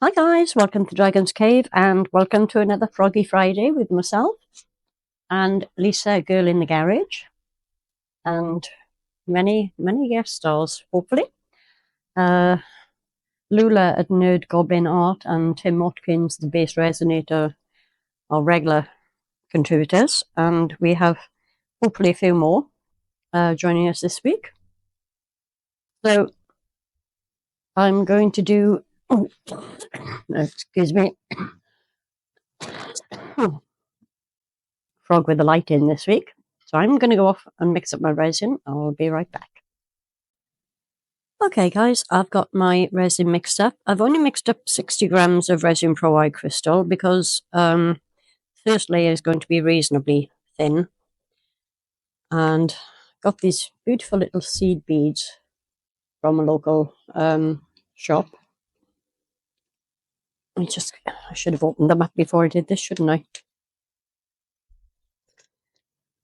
Hi guys, welcome to Dragon's Cave and welcome to another Froggy Friday with myself and Lisa, girl in the garage, and many guest stars, hopefully. Lula at Nerd Goblin Art and Tim Watkins, the bass resonator, are regular contributors, and we have hopefully a few more joining us this week. So I'm going to do, excuse me, frog with the light in this week. So I'm going to go off and mix up my resin. I'll be right back. Okay guys, I've got my resin mixed up. I've only mixed up 60 grams of resin pro eye crystal because first layer is going to be reasonably thin. And got these beautiful little seed beads from a local shop. I should have opened them up before I did this, shouldn't I?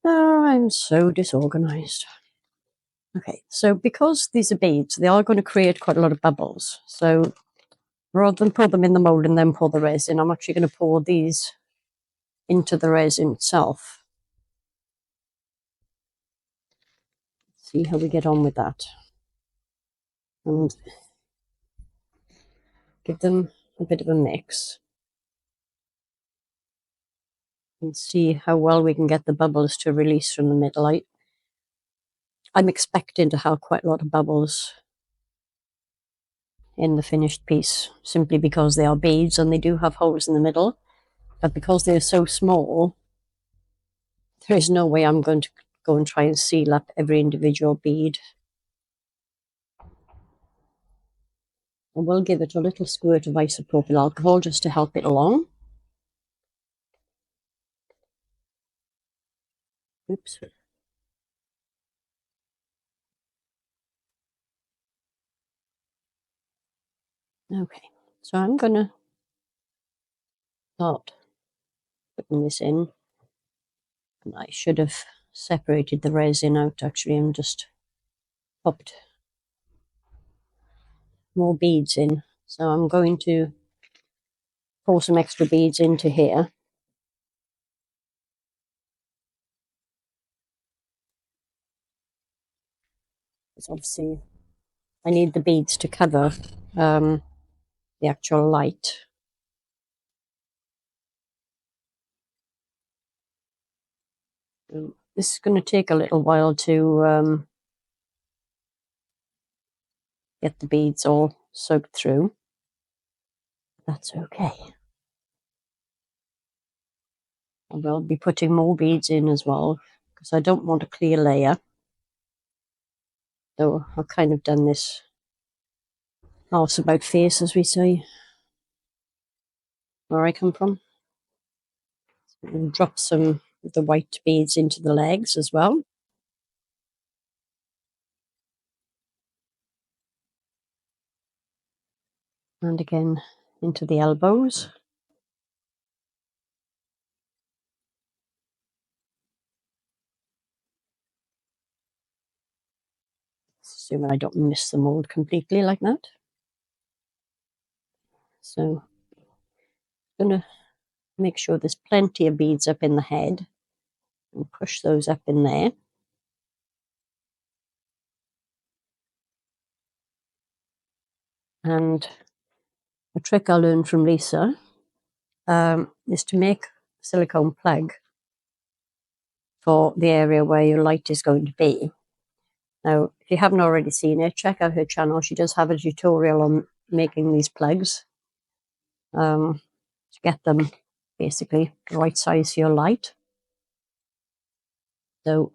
Oh, I'm so disorganized. Okay, so because these are beads, they are going to create quite a lot of bubbles. So rather than pour them in the mold and then pour the resin, I'm actually going to pour these into the resin itself. See how we get on with that. And give them a bit of a mix. And see how well we can get the bubbles to release from the middle. I'm expecting to have quite a lot of bubbles in the finished piece, simply because they are beads and they do have holes in the middle. But because they're so small, there is no way I'm going to go and try and seal up every individual bead. I will give it a little squirt of isopropyl alcohol just to help it along. Oops. Okay, so I'm going to start putting this in. And I should have separated the resin out actually and just popped more beads in. So I'm going to pour some extra beads into here. Because obviously I need the beads to cover the actual light. This is going to take a little while to get the beads all soaked through. That's okay. I will be putting more beads in as well because I don't want a clear layer. So I've kind of done this arse about face, as we say, where I come from. So we'll drop some of the white beads into the legs as well. And again into the elbows. Assuming I don't miss the mold completely like that. So I'm going to make sure there's plenty of beads up in the head and push those up in there. And a trick I learned from Lisa is to make a silicone plug for the area where your light is going to be. Now, if you haven't already seen it, check out her channel. She does have a tutorial on making these plugs to get them basically the right size for your light. So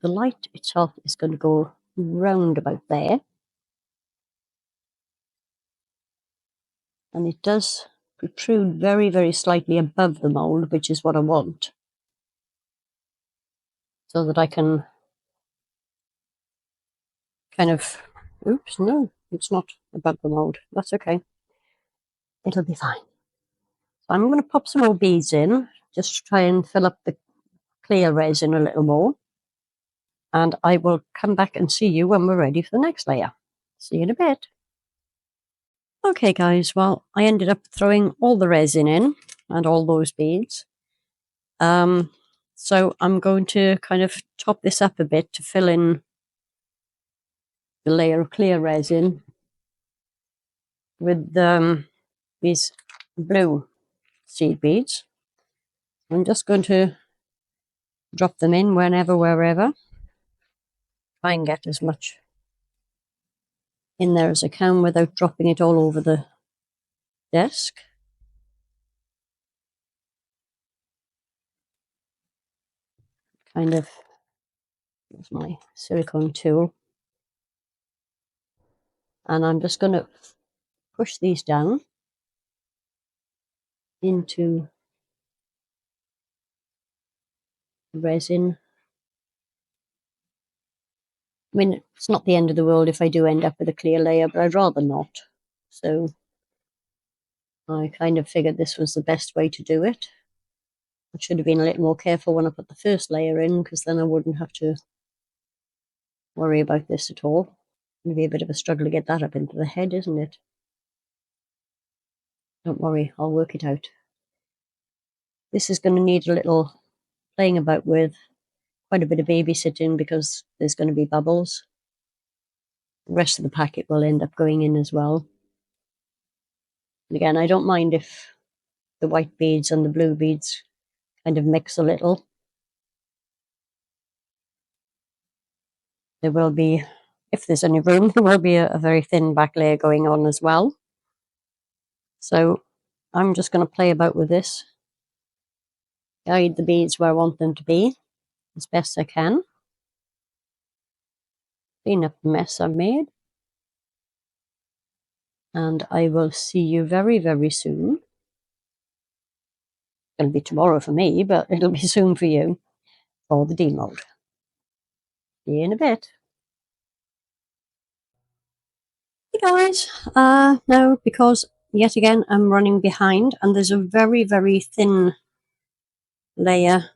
the light itself is going to go round about there. And it does protrude very slightly above the mold, which is what I want. So that I can kind of, oops, no, it's not above the mold. That's okay. It'll be fine. So I'm going to pop some more beads in, just to try and fill up the clear resin a little more. And I will come back and see you when we're ready for the next layer. See you in a bit. Okay guys, well I ended up throwing all the resin in and all those beads. So I'm going to kind of top this up a bit to fill in the layer of clear resin with these blue seed beads. I'm just going to drop them in wherever. Try and get as much in there as I can without dropping it all over the desk. Kind of use my silicone tool. And I'm just going to push these down into the resin. I mean, it's not the end of the world if I do end up with a clear layer, but I'd rather not. So I kind of figured this was the best way to do it. I should have been a little more careful when I put the first layer in, because then I wouldn't have to worry about this at all. It's going to be a bit of a struggle to get that up into the head, isn't it? Don't worry, I'll work it out. This is going to need a little playing about with, quite a bit of babysitting, because there's going to be bubbles. The rest of the packet will end up going in as well. And again, I don't mind if the white beads and the blue beads kind of mix a little. There will be, if there's any room, there will be a very thin back layer going on as well. So I'm just going to play about with this, guide the beads where I want them to be as best I can, clean up the mess I've made, and I will see you very soon. It's going to be tomorrow for me, but it'll be soon for you, for the demold. See you in a bit. Hey guys, now because yet again I'm running behind and there's a very thin layer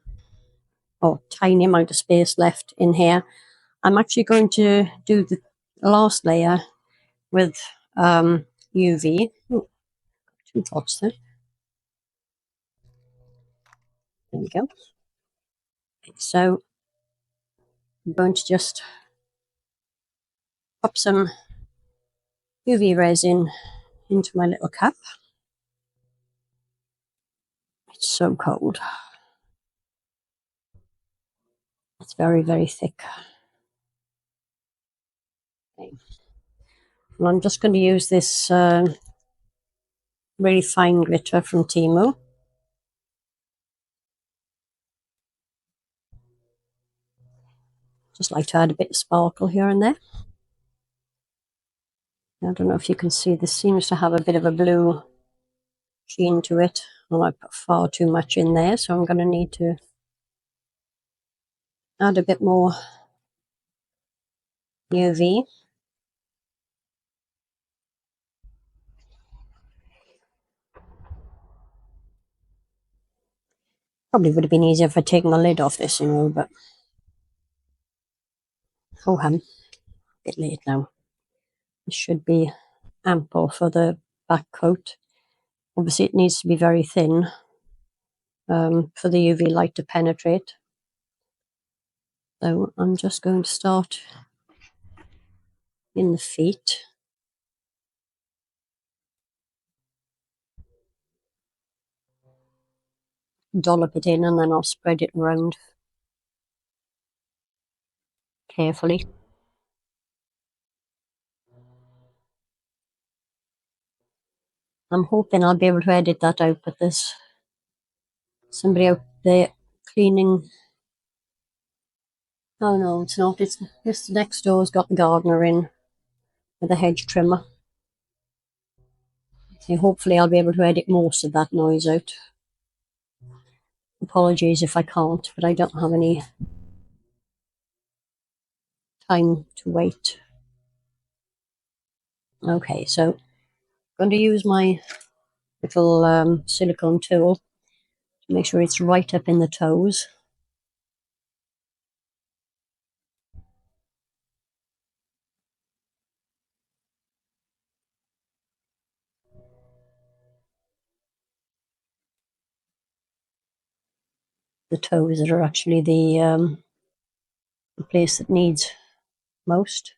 or tiny amount of space left in here, I'm actually going to do the last layer with UV. Oh, 2 dots there. There we go. So I'm going to just pop some UV resin into my little cup. It's so cold. It's very thick. Okay. And I'm just going to use this really fine glitter from Temu. Just like to add a bit of sparkle here and there. I don't know if you can see, this seems to have a bit of a blue sheen to it. Well, I put far too much in there, so I'm going to need to add a bit more UV. Probably would have been easier if I'd taken the lid off this, but oh, I'm a bit late now. This should be ample for the back coat. Obviously, it needs to be very thin for the UV light to penetrate. So I'm just going to start in the feet. Dollop it in and then I'll spread it around carefully. I'm hoping I'll be able to edit that out, but there's somebody out there cleaning. Oh no, it's not. It's this next door's got the gardener in with a hedge trimmer. So hopefully I'll be able to edit most of that noise out. Apologies if I can't, but I don't have any time to wait. Okay, so I'm going to use my little silicone tool to make sure it's right up in the toes. the toes that are actually the place that needs most.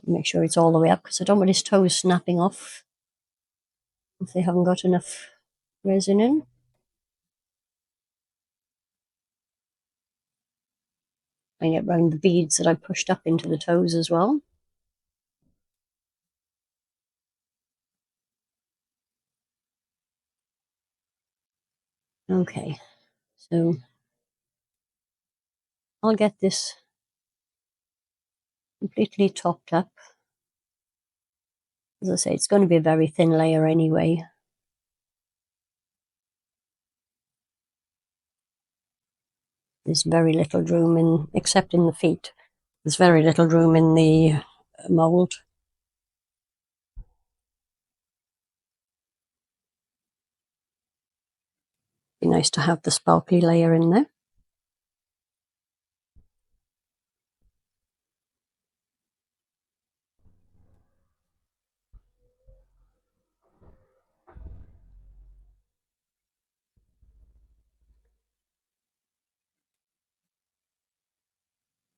Make sure it's all the way up, because I don't want his toes snapping off if they haven't got enough resin in. I get round the beads that I pushed up into the toes as well. Okay, so I'll get this completely topped up. As I say, it's going to be a very thin layer anyway. There's very little room in, except in the feet, there's very little room in the mould. Be nice to have the sparkly layer in there.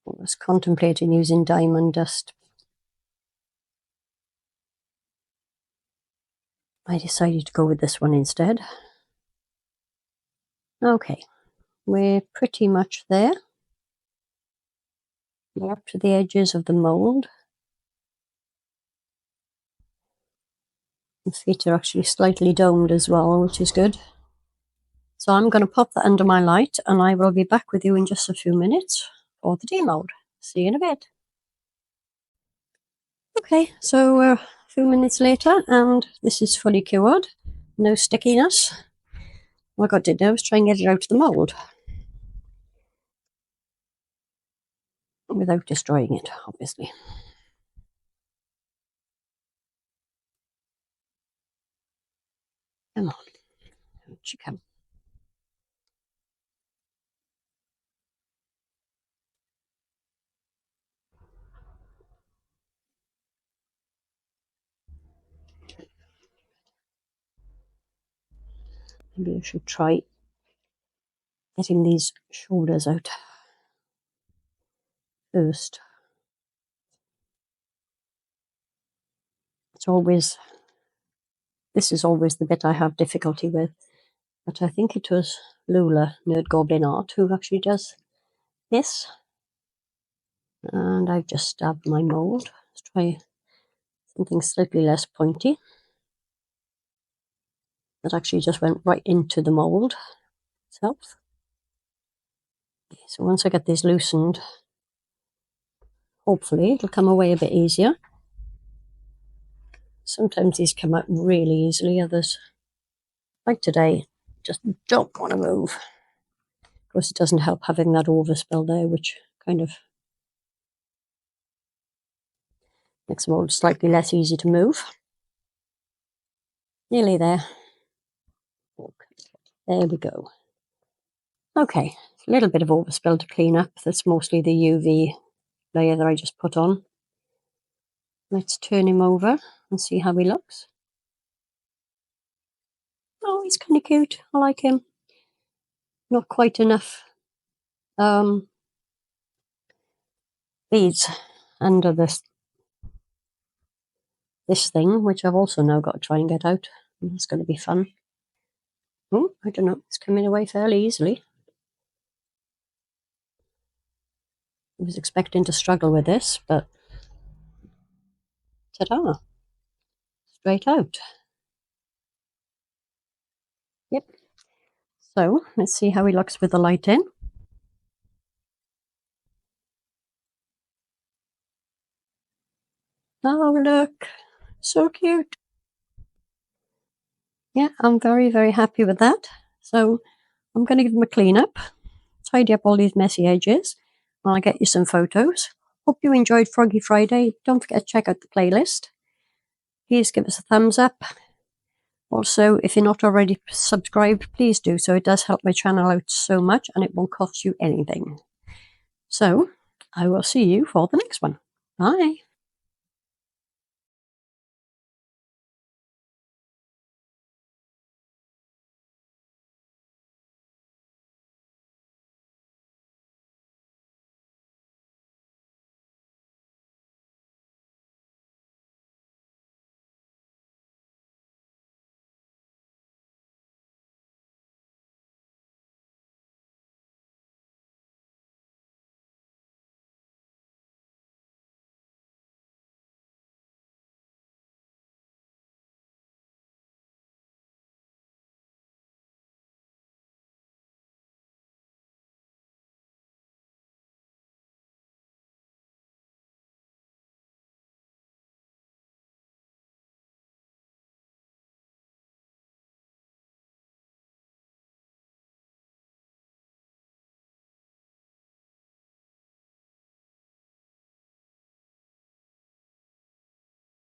I was contemplating using diamond dust. I decided to go with this one instead. Okay, we're pretty much there. We're up to the edges of the mould. The feet are actually slightly domed as well, which is good. So I'm going to pop that under my light, and I will be back with you in just a few minutes for the demold. See you in a bit. Okay, so a few minutes later, and this is fully cured. No stickiness. What I got to do is try and get it out of the mould without destroying it, obviously. Come on, out you come. Maybe I should try getting these shoulders out first. This is always the bit I have difficulty with, but I think it was Lula, Nerd Goblin Art, who actually does this. And I've just stabbed my mould. Let's try something slightly less pointy. That actually just went right into the mould itself. Okay, so once I get this loosened, hopefully it'll come away a bit easier. Sometimes these come out really easily, others, like today, just don't want to move. Of course, it doesn't help having that overspill there, which kind of makes the mould slightly less easy to move. Nearly there. There we go. Okay, a little bit of overspill to clean up. That's mostly the UV layer that I just put on. Let's turn him over and see how he looks. Oh, he's kind of cute. I like him. Not quite enough beads under this thing, which I've also now got to try and get out. It's going to be fun. Oh, I don't know. It's coming away fairly easily. I was expecting to struggle with this, but ta-da! Straight out. Yep. So let's see how he looks with the light in. Oh, look. So cute. Yeah, I'm very, very happy with that. So I'm going to give him a clean up, tidy up all these messy edges, and I'll get you some photos. Hope you enjoyed Froggy Friday. Don't forget to check out the playlist. Please give us a thumbs up. Also, if you're not already subscribed, please do so. It does help my channel out so much, and it won't cost you anything. So I will see you for the next one. Bye.